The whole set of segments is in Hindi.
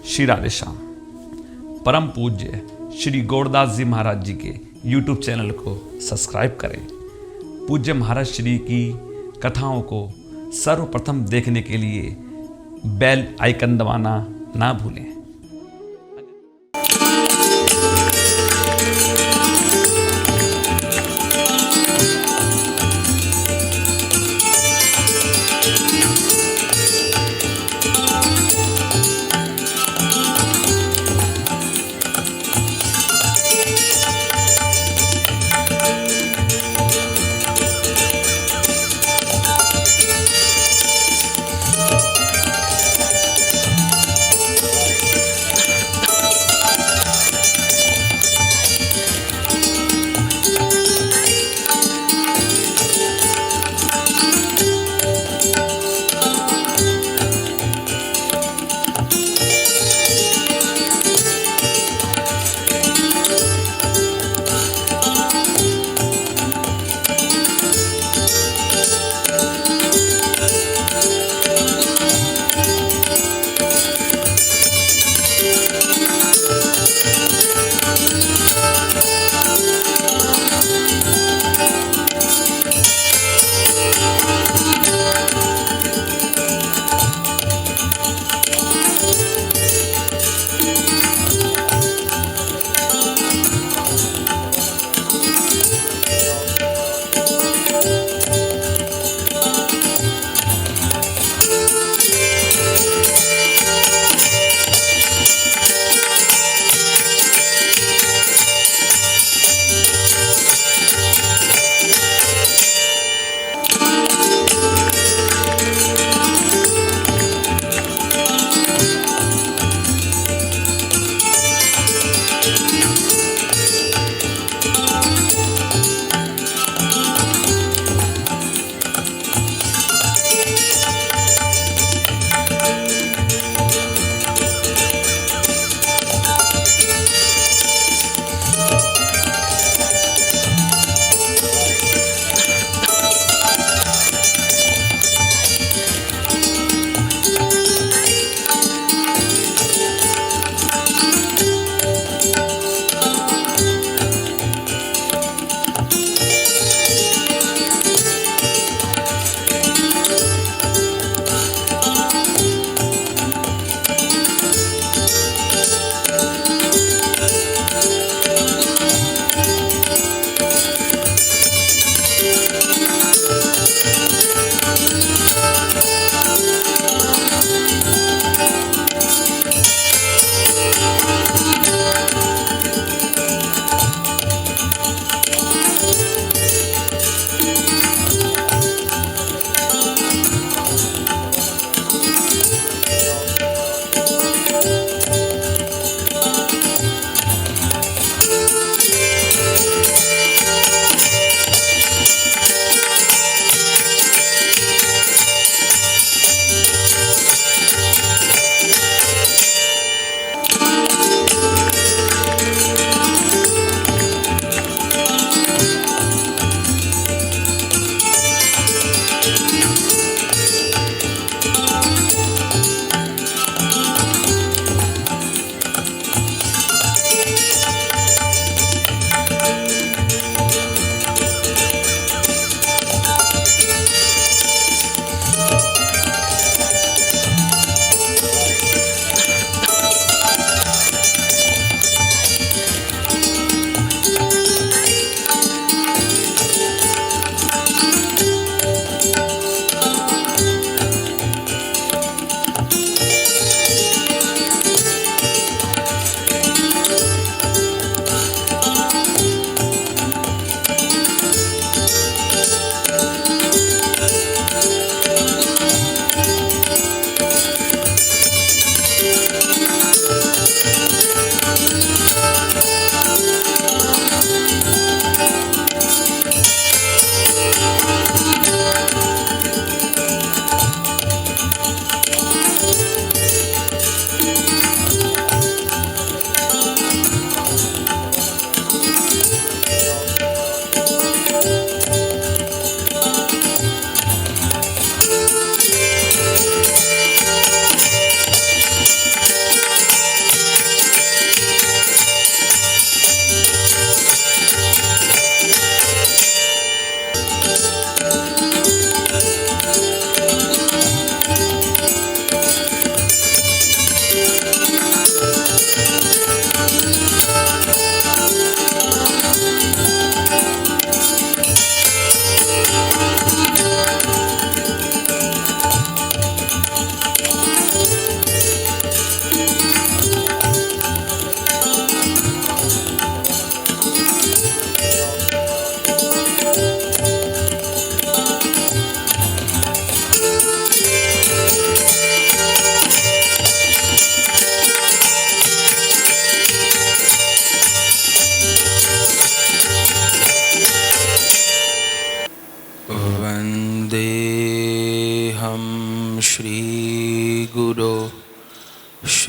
श्री राधे श्याम। परम पूज्य श्री गौरदास जी महाराज जी के YouTube चैनल को सब्सक्राइब करें। पूज्य महाराज श्री की कथाओं को सर्वप्रथम देखने के लिए बेल आइकन दबाना ना भूलें।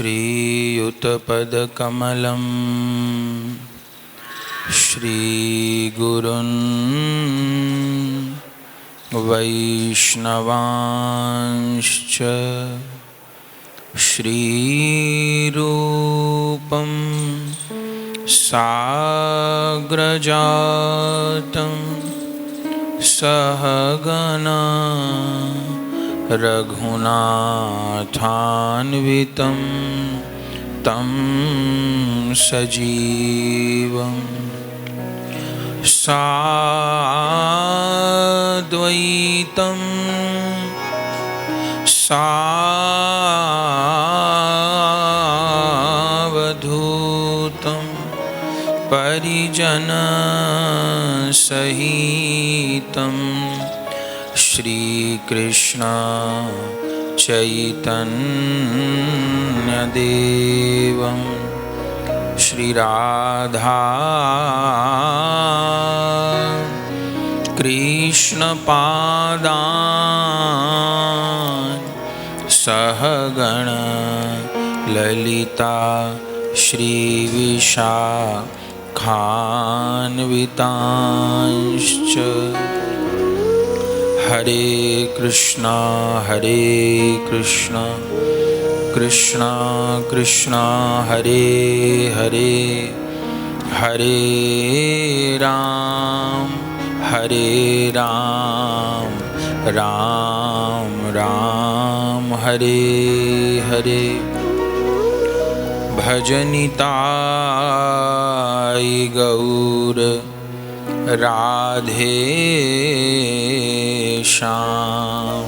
श्रीयुतपदकमलं श्रीगुरुन् वैष्णवांश्च श्रीरूपं साग्रजातं सहगना रघुनाथान्वितं तं सजीवं साद्वैतं सावधूतं परिजनसहितं श्रीकृष्ण चैतन्यदेवं श्रीराधा कृष्णपादान् सहगण ललिता श्रीविशाखान्वितांश्च हरे कृष्णा कृष्णा कृष्णा हरे हरे हरे राम राम राम हरे हरे भजनिताय गौर राधे श्याम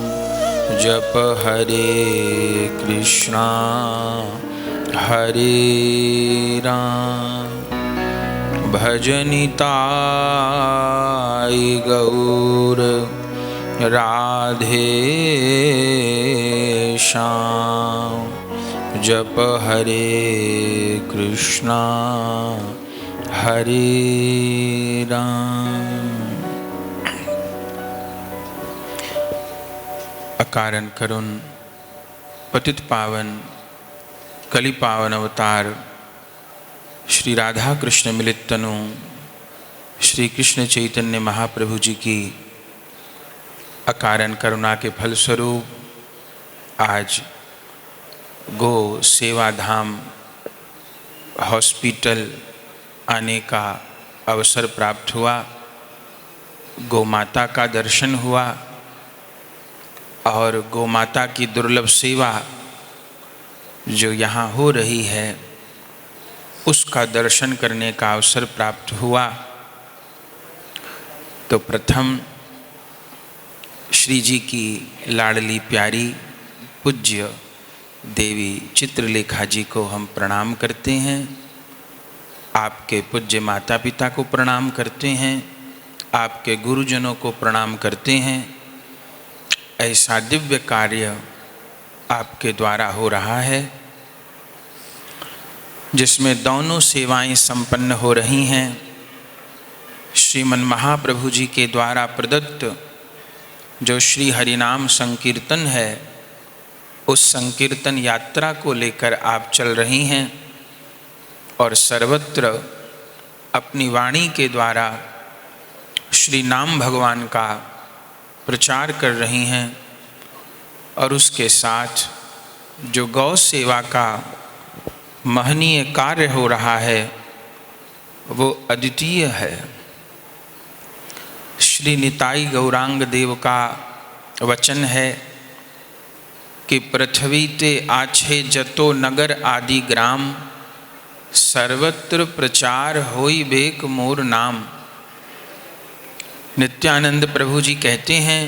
जप हरे कृष्णा हरे राम भजनिताय गौर राधे श्याम जप हरे कृष्णा हरे राम। अकारण करुण पतित पावन कलि पावन अवतार श्री राधा कृष्ण मिलित तनु श्री कृष्ण चैतन्य महाप्रभु जी की अकारण करुणा के फलस्वरूप आज गो सेवा धाम हॉस्पिटल आने का अवसर प्राप्त हुआ। गौ माता का दर्शन हुआ और गौ माता की दुर्लभ सेवा जो यहाँ हो रही है उसका दर्शन करने का अवसर प्राप्त हुआ। तो प्रथम श्री जी की लाडली प्यारी पूज्य देवी चित्रलेखा जी को हम प्रणाम करते हैं। आपके पूज्य माता पिता को प्रणाम करते हैं, आपके गुरुजनों को प्रणाम करते हैं। ऐसा दिव्य कार्य आपके द्वारा हो रहा है जिसमें दोनों सेवाएं संपन्न हो रही हैं। श्रीमन महाप्रभु जी के द्वारा प्रदत्त जो श्री हरिनाम संकीर्तन है उस संकीर्तन यात्रा को लेकर आप चल रही हैं और सर्वत्र अपनी वाणी के द्वारा श्री नाम भगवान का प्रचार कर रही हैं। और उसके साथ जो गौ सेवा का महनीय कार्य हो रहा है वो अद्वितीय है। श्री निताई गौरांग देव का वचन है कि पृथ्वी ते आछे जतो नगर आदि ग्राम सर्वत्र प्रचार होई बेक मोर नाम। नित्यानंद प्रभु जी कहते हैं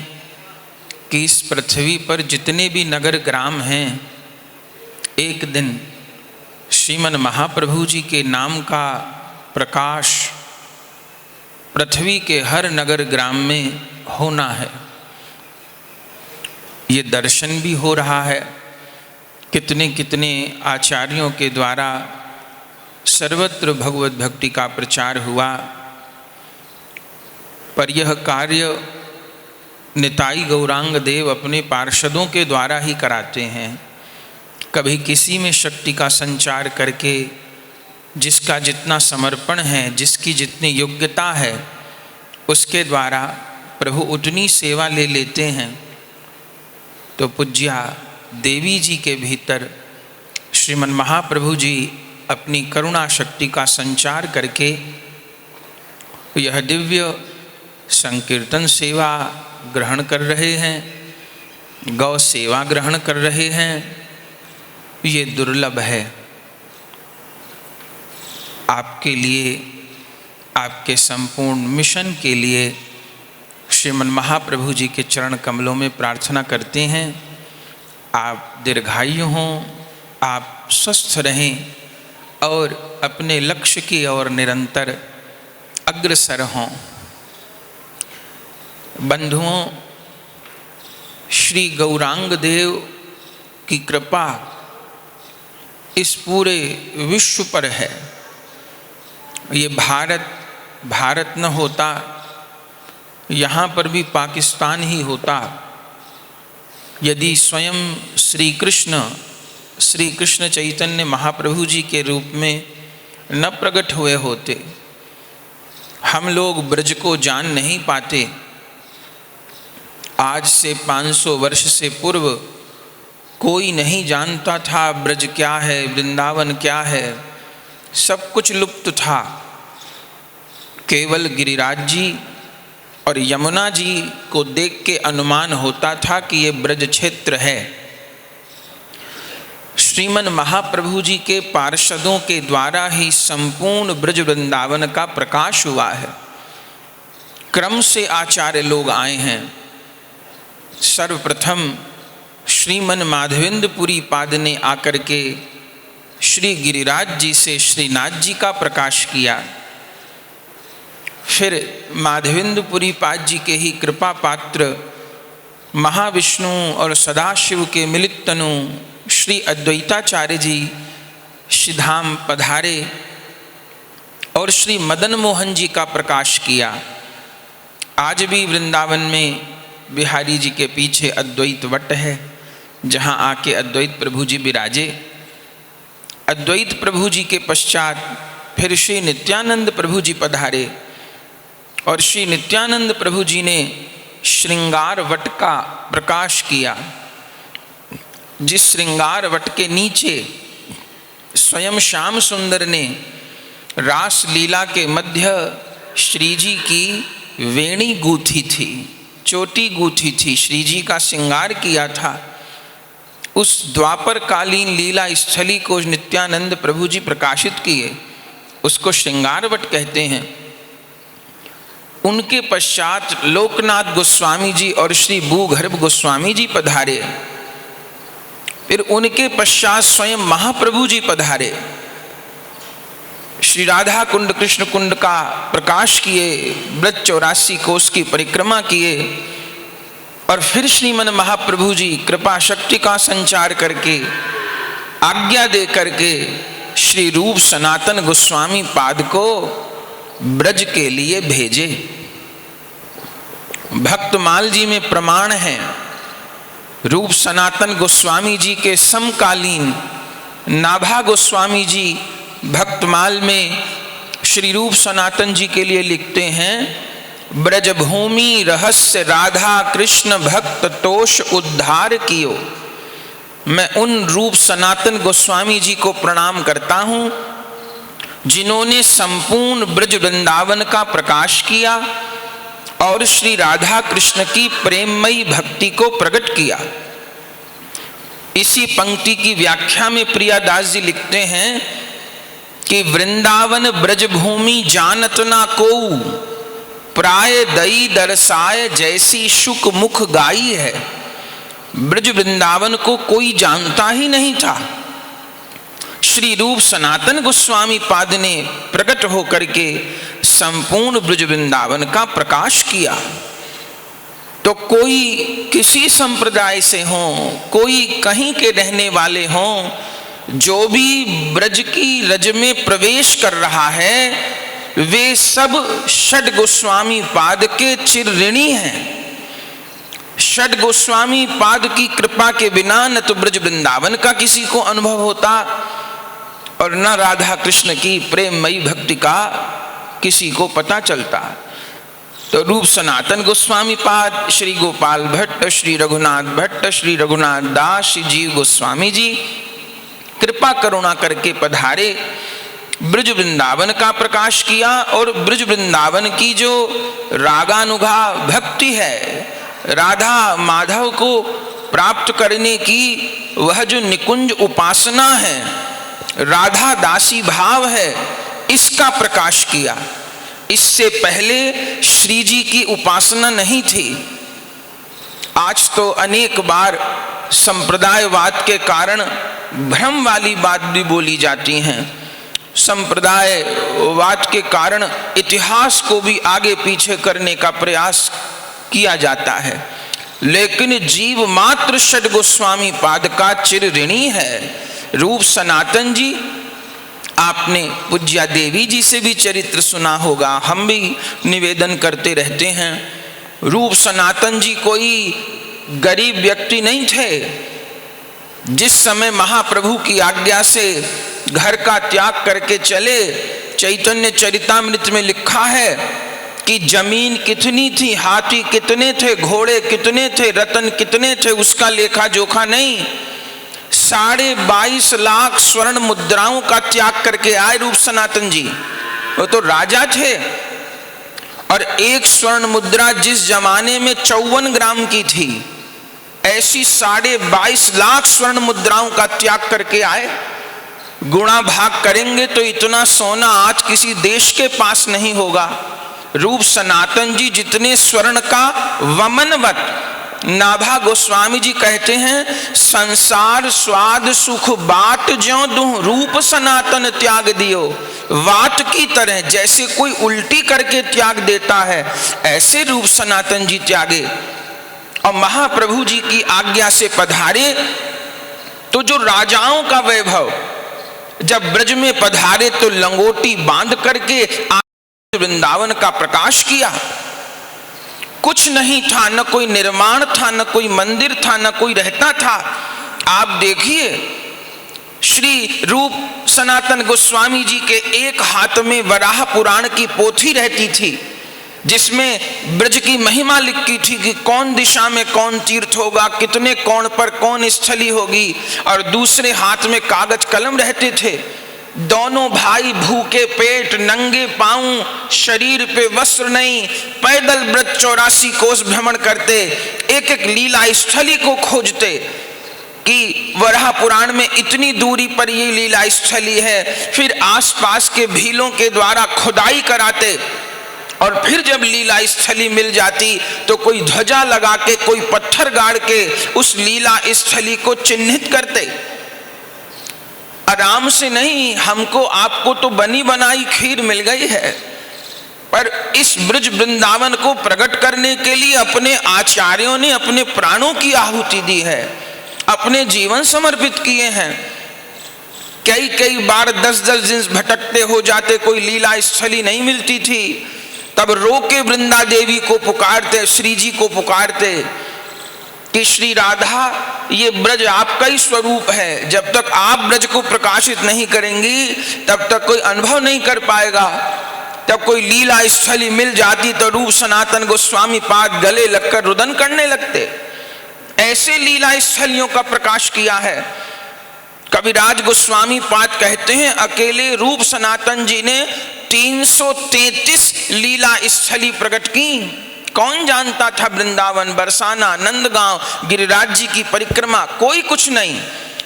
कि इस पृथ्वी पर जितने भी नगर ग्राम हैं एक दिन श्रीमन महाप्रभु जी के नाम का प्रकाश पृथ्वी के हर नगर ग्राम में होना है। ये दर्शन भी हो रहा है। कितने कितने आचार्यों के द्वारा सर्वत्र भगवत भक्ति का प्रचार हुआ, पर यह कार्य निताई गौरांग देव अपने पार्षदों के द्वारा ही कराते हैं। कभी किसी में शक्ति का संचार करके जिसका जितना समर्पण है, जिसकी जितनी योग्यता है, उसके द्वारा प्रभु उतनी सेवा ले लेते हैं। तो पूज्या देवी जी के भीतर श्रीमन महाप्रभु जी अपनी करुणा शक्ति का संचार करके यह दिव्य संकीर्तन सेवा ग्रहण कर रहे हैं, गौ सेवा ग्रहण कर रहे हैं। ये दुर्लभ है। आपके लिए, आपके संपूर्ण मिशन के लिए श्रीमन महाप्रभु जी के चरण कमलों में प्रार्थना करते हैं। आप दीर्घायु हों, आप स्वस्थ रहें और अपने लक्ष्य की ओर निरंतर अग्रसर हों। बंधुओं, श्री गौरांग देव की कृपा इस पूरे विश्व पर है। ये भारत न होता, यहाँ पर भी पाकिस्तान ही होता, यदि स्वयं श्री कृष्ण चैतन्य महाप्रभु जी के रूप में न प्रकट हुए होते, हम लोग ब्रज को जान नहीं पाते। आज से 500 वर्ष से पूर्व कोई नहीं जानता था ब्रज क्या है, वृंदावन क्या है, सब कुछ लुप्त था। केवल गिरिराज जी और यमुना जी को देख के अनुमान होता था कि ये ब्रज क्षेत्र है। श्रीमन महाप्रभु जी के पार्षदों के द्वारा ही संपूर्ण ब्रज वृंदावन का प्रकाश हुआ है। क्रम से आचार्य लोग आए हैं। सर्वप्रथम श्रीमन माधवेंद्रपुरी पाद ने आकर के श्री गिरिराज जी से श्रीनाथ जी का प्रकाश किया। फिर माधवेंद्रपुरी पाद जी के ही कृपा पात्र महाविष्णु और सदाशिव के मिलित तनु श्री अद्वैताचार्य जी श्रीधाम पधारे और श्री मदन मोहन जी का प्रकाश किया। आज भी वृंदावन में बिहारी जी के पीछे अद्वैत वट है, जहाँ आके अद्वैत प्रभु जी विराजे। अद्वैत प्रभु जी के पश्चात फिर श्री नित्यानंद प्रभु जी पधारे और श्री नित्यानंद प्रभु जी ने श्रृंगार वट का प्रकाश किया। जिस श्रृंगार वट के नीचे स्वयं श्याम सुंदर ने रास लीला के मध्य श्री जी की वेणी गूंथी थी, चोटी गूंथी थी, श्री जी का श्रृंगार किया था। उस द्वापर कालीन लीला स्थली को नित्यानंद प्रभु जी प्रकाशित किए, उसको श्रृंगार वट कहते हैं। उनके पश्चात लोकनाथ गोस्वामी जी और श्री भूगर्भ गोस्वामी जी पधारे। फिर उनके पश्चात स्वयं महाप्रभु जी पधारे। श्री राधा कुंड कृष्ण कुंड का प्रकाश किए, ब्रज 84 कोस की परिक्रमा किए और फिर श्रीमन महाप्रभु जी कृपा शक्ति का संचार करके आज्ञा दे करके श्री रूप सनातन गोस्वामी पाद को ब्रज के लिए भेजे। भक्तमाल जी में प्रमाण है। रूप सनातन गोस्वामी जी के समकालीन नाभा गोस्वामी जी भक्तमाल में श्री रूप सनातन जी के लिए लिखते हैं, ब्रजभूमि रहस्य राधा कृष्ण भक्त तोष उद्धार कियो। मैं उन रूप सनातन गोस्वामी जी को प्रणाम करता हूँ जिन्होंने संपूर्ण ब्रज वृंदावन का प्रकाश किया और श्री राधा कृष्ण की प्रेममयी भक्ति को प्रकट किया। इसी पंक्ति की व्याख्या में प्रियादास जी लिखते हैं कि वृंदावन ब्रजभूमि जानत ना कोऊ, प्राय दई दरसाय जैसी शुक मुख गाई है। ब्रज वृंदावन को कोई जानता ही नहीं था। श्री रूप सनातन गोस्वामी पाद ने प्रकट होकर के संपूर्ण ब्रज वृंदावन का प्रकाश किया। तो कोई किसी संप्रदाय से हो, कोई कहीं के रहने वाले हों, जो भी ब्रज की रज में प्रवेश कर रहा है, वे सब षड गोस्वामी पाद के चिर ऋणी हैं। षड गोस्वामी पाद की कृपा के बिना न तो ब्रज वृंदावन का किसी को अनुभव होता और न राधा कृष्ण की प्रेममयी भक्ति का किसी को पता चलता। तो रूप सनातन गोस्वामी पाद, श्री गोपाल भट्ट, श्री रघुनाथ भट्ट, श्री रघुनाथ दास, श्री जीव गोस्वामी जी कृपा करुणा करके पधारे, ब्रज वृंदावन का प्रकाश किया और ब्रज वृंदावन की जो रागानुगा भक्ति है, राधा माधव को प्राप्त करने की वह जो निकुंज उपासना है, राधा दासी भाव है, इसका प्रकाश किया। इससे पहले श्री जी की उपासना नहीं थी। आज तो अनेक बार संप्रदायवाद के कारण भ्रम वाली बात भी बोली जाती हैं। संप्रदायवाद के कारण इतिहास को भी आगे पीछे करने का प्रयास किया जाता है, लेकिन जीव मात्र षड गोस्वामी पाद का चिर ऋणी है। रूप सनातन जी, आपने पूज्या देवी जी से भी चरित्र सुना होगा, हम भी निवेदन करते रहते हैं। रूप सनातन जी कोई गरीब व्यक्ति नहीं थे। जिस समय महाप्रभु की आज्ञा से घर का त्याग करके चले, चैतन्य चरितामृत में लिखा है कि जमीन कितनी थी, हाथी कितने थे, घोड़े कितने थे, रतन कितने थे, उसका लेखा जोखा नहीं। 22.5 लाख स्वर्ण मुद्राओं का त्याग करके आए रूप सनातन जी। वो तो राजा थे और एक स्वर्ण मुद्रा जिस जमाने में 54 ग्राम की थी, ऐसी 22.5 लाख स्वर्ण मुद्राओं का त्याग करके आए। गुणा भाग करेंगे तो इतना सोना आज किसी देश के पास नहीं होगा। रूप सनातन जी जितने स्वर्ण का वमनवत, नाभा गोस्वामी जी कहते हैं, संसार स्वाद सुख बात ज्यों दूं, रूप सनातन त्याग दियो। वात की तरह जैसे कोई उल्टी करके त्याग देता है, ऐसे रूप सनातन जी त्यागे और महाप्रभु जी की आज्ञा से पधारे। तो जो राजाओं का वैभव, जब ब्रज में पधारे तो लंगोटी बांध करके वृंदावन का प्रकाश किया। कुछ नहीं था, न कोई निर्माण था, न कोई मंदिर था, न कोई रहता था। आप देखिए, श्री रूप सनातन गोस्वामी जी के एक हाथ में वराह पुराण की पोथी रहती थी, जिसमें ब्रज की महिमा लिखी थी कि कौन दिशा में कौन तीर्थ होगा, कितने कोण पर कौन स्थली होगी, और दूसरे हाथ में कागज कलम रहते थे। दोनों भाई भूखे पेट, नंगे पांव, शरीर पे वस्त्र नहीं, पैदल ब्रज 84 कोस भ्रमण करते, एक एक लीला स्थली को खोजते कि वराह पुराण में इतनी दूरी पर ये लीला स्थली है। फिर आसपास के भीलों के द्वारा खुदाई कराते और फिर जब लीला स्थली मिल जाती तो कोई ध्वजा लगा के, कोई पत्थर गाड़ के उस लीला स्थली को चिन्हित करते। आराम से नहीं, हमको आपको तो बनी बनाई खीर मिल गई है, पर इस ब्रज वृंदावन को प्रकट करने के लिए अपने आचार्यों ने अपने प्राणों की आहुति दी है, अपने जीवन समर्पित किए हैं। कई बार 10-10 दिन भटकते हो जाते, कोई लीला स्थली नहीं मिलती थी, तब रो के वृंदा देवी को पुकारते, श्री जी को पुकारते कि श्री राधा, ये ब्रज आपका ही स्वरूप है। जब तक आप ब्रज को प्रकाशित नहीं करेंगी तब तक कोई अनुभव नहीं कर पाएगा। तब कोई लीला स्थली मिल जाती तो रूप सनातन गोस्वामी पाद गले लगकर रुदन करने लगते। ऐसे लीला स्थलियों का प्रकाश किया है। कविराज गोस्वामी पाद कहते हैं, अकेले रूप सनातन जी ने 333 लीला स्थली प्रकट की। कौन जानता था वृंदावन, बरसाना, नंदगांव, गिरिराज जी की परिक्रमा, कोई कुछ नहीं।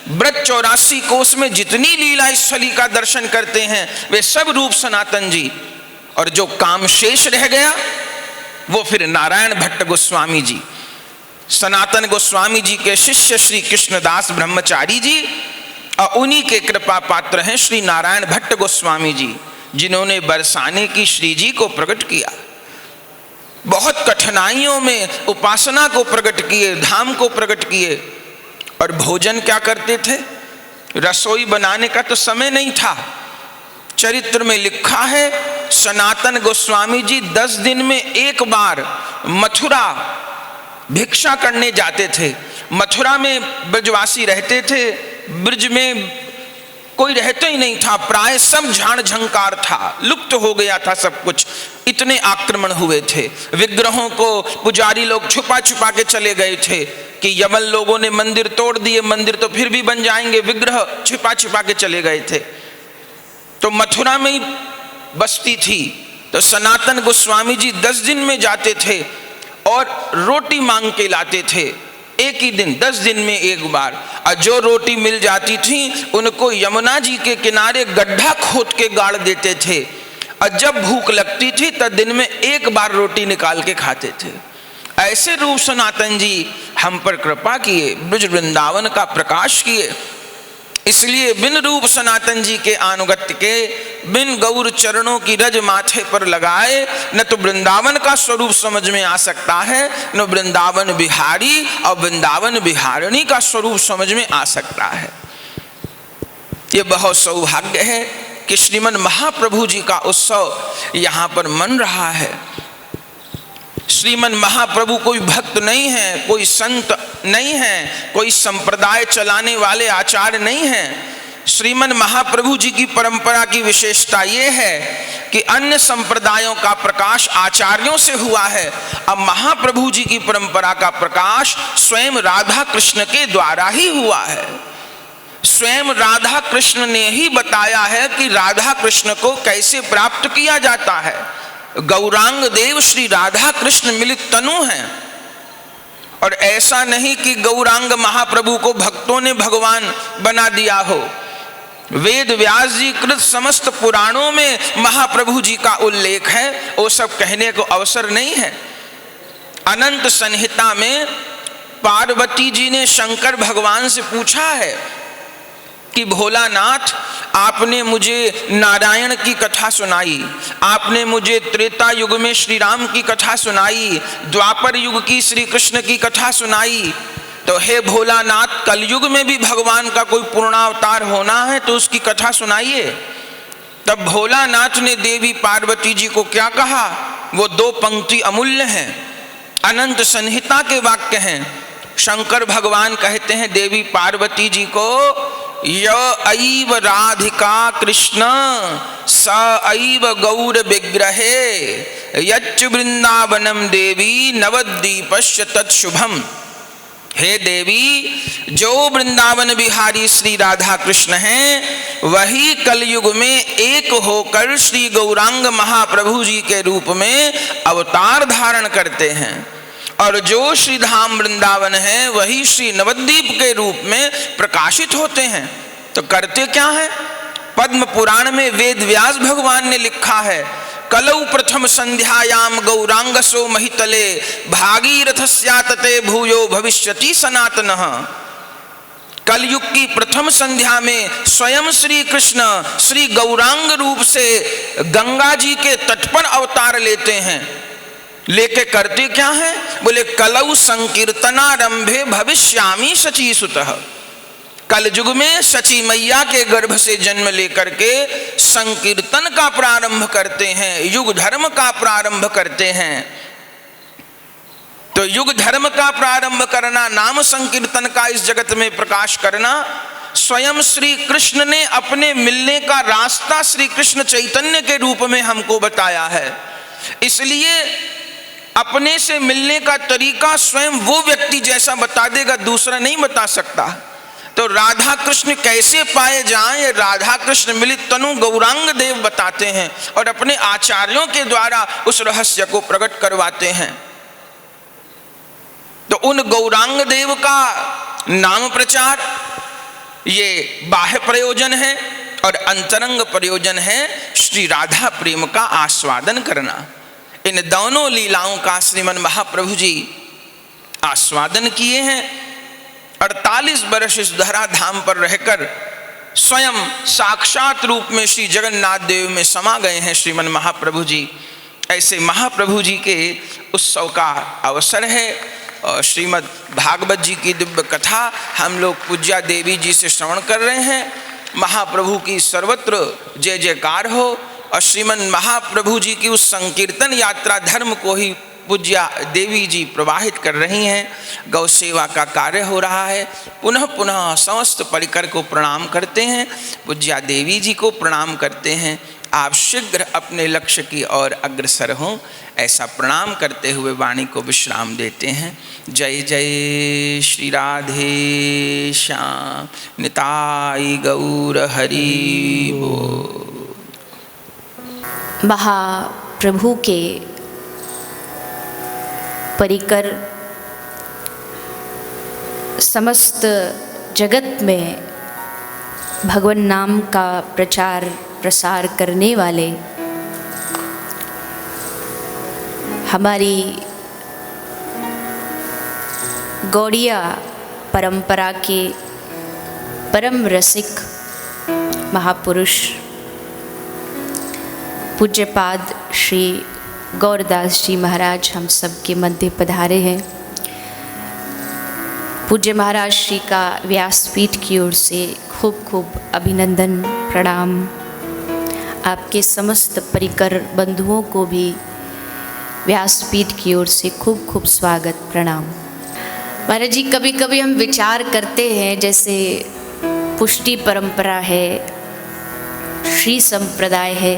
ब्रज 84 कोस में जितनी लीला स्थली का दर्शन करते हैं वे सब रूप सनातन जी। और जो काम शेष रह गया वो फिर नारायण भट्ट गोस्वामी जी, सनातन गोस्वामी जी के शिष्य श्री कृष्णदास ब्रह्मचारी जी, और उन्हीं के कृपा पात्र हैं श्री नारायण भट्ट गोस्वामी जी, जिन्होंने बरसाने की श्री जी को प्रकट किया। बहुत कठिनाइयों में उपासना को प्रकट किए, धाम को प्रकट किए। और भोजन क्या करते थे? रसोई बनाने का तो समय नहीं था। चरित्र में लिखा है, सनातन गोस्वामी जी 10 दिन में एक बार मथुरा भिक्षा करने जाते थे। मथुरा में ब्रजवासी रहते थे, ब्रज में कोई रहता ही नहीं था, प्राय सब झाड़ झंकार था, लुप्त हो गया था सब कुछ, इतने आक्रमण हुए थे। विग्रहों को पुजारी लोग छुपा छुपा के चले गए थे कि यमन लोगों ने मंदिर तोड़ दिए, मंदिर तो फिर भी बन जाएंगे, विग्रह छुपा छुपा के चले गए थे। तो मथुरा में ही बस्ती थी। तो सनातन गोस्वामी जी 10 दिन में जाते थे और रोटी मांग के लाते थे, एक ही दिन, 10 दिन में एक बार। और जो रोटी मिल जाती थी उनको यमुना जी के किनारे गड्ढा खोद के गाड़ देते थे, और जब भूख लगती थी तब दिन में एक बार रोटी निकाल के खाते थे। ऐसे रूप सनातन जी हम पर कृपा किए, ब्रज वृंदावन का प्रकाश किए। इसलिए बिन रूप सनातन जी के अनुगत्य के, बिन गौर चरणों की रज माथे पर लगाए, न तो वृंदावन का स्वरूप समझ में आ सकता है, न वृंदावन बिहारी और वृंदावन बिहारिणी का स्वरूप समझ में आ सकता है। ये बहुत सौभाग्य है कि श्रीमन महाप्रभु जी का उत्सव यहाँ पर मन रहा है। श्रीमन महाप्रभु कोई भक्त नहीं है, कोई संत नहीं है, कोई संप्रदाय चलाने वाले आचार्य नहीं हैं। श्रीमन महाप्रभु जी की परंपरा की विशेषता ये है कि अन्य संप्रदायों का प्रकाश आचार्यों से हुआ है, अब महाप्रभु जी की परंपरा का प्रकाश स्वयं राधा कृष्ण के द्वारा ही हुआ है। स्वयं राधा कृष्ण ने ही बताया है कि राधा कृष्ण को कैसे प्राप्त किया जाता है। गौरांग देव श्री राधा कृष्ण मिलित तनु हैं, और ऐसा नहीं कि गौरांग महाप्रभु को भक्तों ने भगवान बना दिया हो। वेद व्यास जी कृत समस्त पुराणों में महाप्रभु जी का उल्लेख है, वो सब कहने को अवसर नहीं है। अनंत संहिता में पार्वती जी ने शंकर भगवान से पूछा है कि भोलानाथ, आपने मुझे नारायण की कथा सुनाई, आपने मुझे त्रेता युग में श्री राम की कथा सुनाई, द्वापर युग की श्री कृष्ण की कथा सुनाई, तो हे भोलानाथ, कलयुग में भी भगवान का कोई पूर्णावतार होना है तो उसकी कथा सुनाइए। तब भोलानाथ ने देवी पार्वती जी को क्या कहा? वो 2 पंक्ति अमूल्य हैं, अनंत संहिता के वाक्य हैं। शंकर भगवान कहते हैं देवी पार्वती जी को, य ऐव राधिका कृष्ण स ऐव गौर विग्रहे यच्च वृंदावनम देवी नवद्वीपस्य तत्शुभम। हे देवी, जो वृंदावन बिहारी श्री राधा कृष्ण हैं वही कलयुग में एक होकर श्री गौरांग महाप्रभु जी के रूप में अवतार धारण करते हैं, और जो श्री धाम वृंदावन है वही श्री नवद्वीप के रूप में प्रकाशित होते हैं। तो करते क्या है? पद्म पुराण में वेद व्यास भगवान ने लिखा है, कलौ प्रथम संध्यायाम गौरांगसो महितले भागीरथस्यातते भूयो भविष्यति सनातनः। कलयुग की प्रथम संध्या में स्वयं श्री कृष्ण श्री गौरांग रूप से गंगा जी के तट पर अवतार लेते हैं। लेके करते क्या है? बोले कलौ संकीर्तनारंभे भविष्यामि शचीसुतः। कल युग में शची मैया के गर्भ से जन्म लेकर के संकीर्तन का प्रारंभ करते हैं, युग धर्म का प्रारंभ करते हैं। तो युग धर्म का प्रारंभ करना, नाम संकीर्तन का इस जगत में प्रकाश करना, स्वयं श्री कृष्ण ने अपने मिलने का रास्ता श्री कृष्ण चैतन्य के रूप में हमको बताया है। इसलिए अपने से मिलने का तरीका स्वयं वो व्यक्ति जैसा बता देगा, दूसरा नहीं बता सकता। तो राधा कृष्ण कैसे पाए जाएं, राधा कृष्ण मिलित तनु गौरांग देव बताते हैं और अपने आचार्यों के द्वारा उस रहस्य को प्रकट करवाते हैं। तो उन गौरांग देव का नाम प्रचार ये बाह्य प्रयोजन है, और अंतरंग प्रयोजन है श्री राधा प्रेम का आस्वादन करना। इन दोनों लीलाओं का श्रीमन महाप्रभु जी आस्वादन किए हैं। 48 वर्ष इस धरा धाम पर रहकर स्वयं साक्षात रूप में श्री जगन्नाथ देव में समा गए हैं श्रीमन महाप्रभु जी। ऐसे महाप्रभु जी के उत्सव का अवसर है, और श्रीमद् भागवत जी की दिव्य कथा हम लोग पूज्या देवी जी से श्रवण कर रहे हैं। महाप्रभु की सर्वत्र जय जयकार हो, और श्रीमन महाप्रभु जी की उस संकीर्तन यात्रा धर्म को ही पूज्या देवी जी प्रवाहित कर रही हैं। गौ सेवा का कार्य हो रहा है। पुनः पुनः समस्त परिकर को प्रणाम करते हैं, पूज्या देवी जी को प्रणाम करते हैं। आप शीघ्र अपने लक्ष्य की ओर अग्रसर हों, ऐसा प्रणाम करते हुए वाणी को विश्राम देते हैं। जय जय श्री राधे श्याम, निताई गौर हरि बोल। महाप्रभु के परिकर समस्त जगत में भगवान नाम का प्रचार प्रसार करने वाले हमारी गौड़िया परंपरा के परम रसिक महापुरुष पूज्यपाद श्री गौरदास जी महाराज हम सब के मध्य पधारे हैं। पूज्य महाराज श्री का व्यासपीठ की ओर से खूब खूब अभिनंदन प्रणाम। आपके समस्त परिकर बंधुओं को भी व्यासपीठ की ओर से खूब खूब स्वागत प्रणाम। महाराज जी, कभी कभी हम विचार करते हैं, जैसे पुष्टि परंपरा है, श्री संप्रदाय है,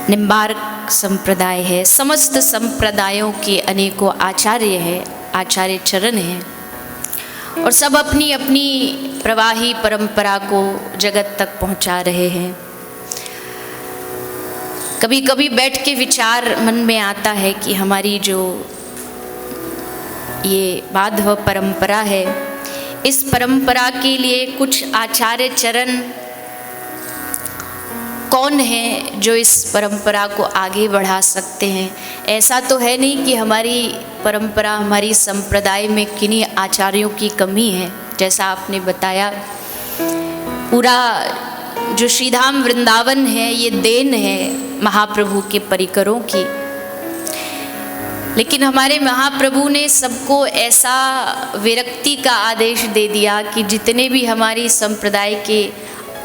निम्बार्क संप्रदाय है, समस्त संप्रदायों के अनेकों आचार्य हैं, आचार्य चरण हैं, और सब अपनी अपनी प्रवाही परंपरा को जगत तक पहुंचा रहे हैं। कभी कभी बैठ के विचार मन में आता है कि हमारी जो ये माधव परंपरा है, इस परंपरा के लिए कुछ आचार्य चरण कौन है जो इस परंपरा को आगे बढ़ा सकते हैं। ऐसा तो है नहीं कि हमारी परंपरा, हमारी संप्रदाय में किन्हीं आचार्यों की कमी है। जैसा आपने बताया, पूरा जो श्रीधाम वृंदावन है ये देन है महाप्रभु के परिकरों की। लेकिन हमारे महाप्रभु ने सबको ऐसा विरक्ति का आदेश दे दिया कि जितने भी हमारी संप्रदाय के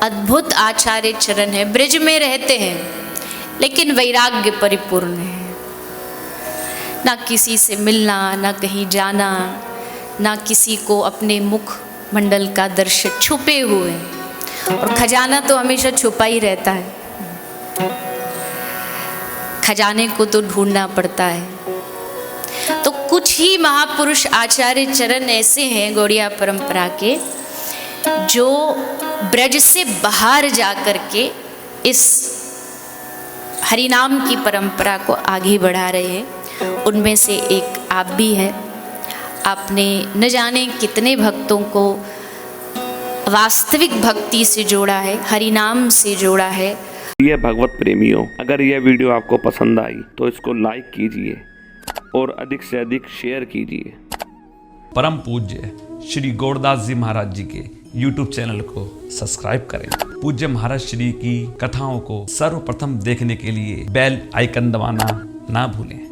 अद्भुत आचार्य चरण हैं, ब्रज में रहते हैं लेकिन वैराग्य परिपूर्ण है। ना किसी से मिलना, ना कहीं जाना, ना किसी को अपने मुख मंडल का दर्शन, छुपे हुए। और खजाना तो हमेशा छुपा ही रहता है, खजाने को तो ढूंढना पड़ता है। तो कुछ ही महापुरुष आचार्य चरण ऐसे हैं गौड़िया परंपरा के, जो ब्रज से बाहर जा कर के इस हरिनाम की परंपरा को आगे बढ़ा रहे हैं। उनमें से एक आप भी हैं। आपने न जाने कितने भक्तों को वास्तविक भक्ति से जोड़ा है, हरिनाम से जोड़ा है। ये भगवत प्रेमियों, अगर यह वीडियो आपको पसंद आई तो इसको लाइक कीजिए और अधिक से अधिक शेयर कीजिए। परम पूज्य श्री गौरदास जी महाराज जी के YouTube चैनल को सब्सक्राइब करें। पूज्य महाराज श्री की कथाओं को सर्वप्रथम देखने के लिए बेल आइकन दबाना ना भूलें।